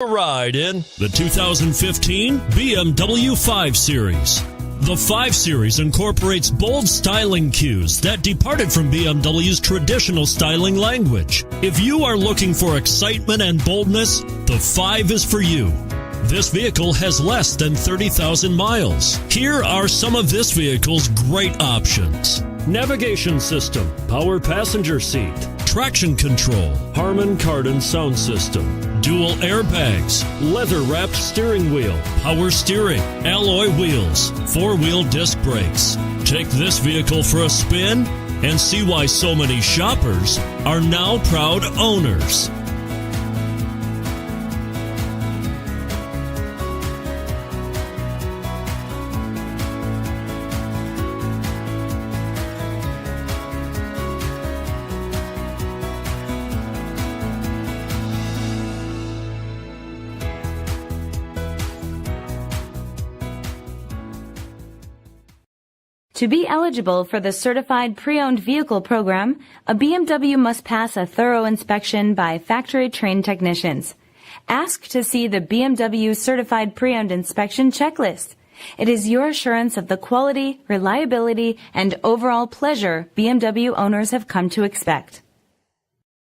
A ride in the 2015 BMW 5 Series. The 5 Series incorporates bold styling cues that departed from BMW's traditional styling language. If you are looking for excitement and boldness, the 5 is for you. This vehicle has less than 30,000 miles. Here are some of this vehicle's great options: navigation system, power passenger seat, traction control, Harman Kardon sound system, dual airbags, leather-wrapped steering wheel, power steering, alloy wheels, 4-wheel disc brakes. Take this vehicle for a spin and see why so many shoppers are now proud owners. To be eligible for the Certified Pre-owned Vehicle program, a BMW must pass a thorough inspection by factory-trained technicians. Ask to see the BMW Certified Pre-owned Inspection Checklist. It is your assurance of the quality, reliability, and overall pleasure BMW owners have come to expect.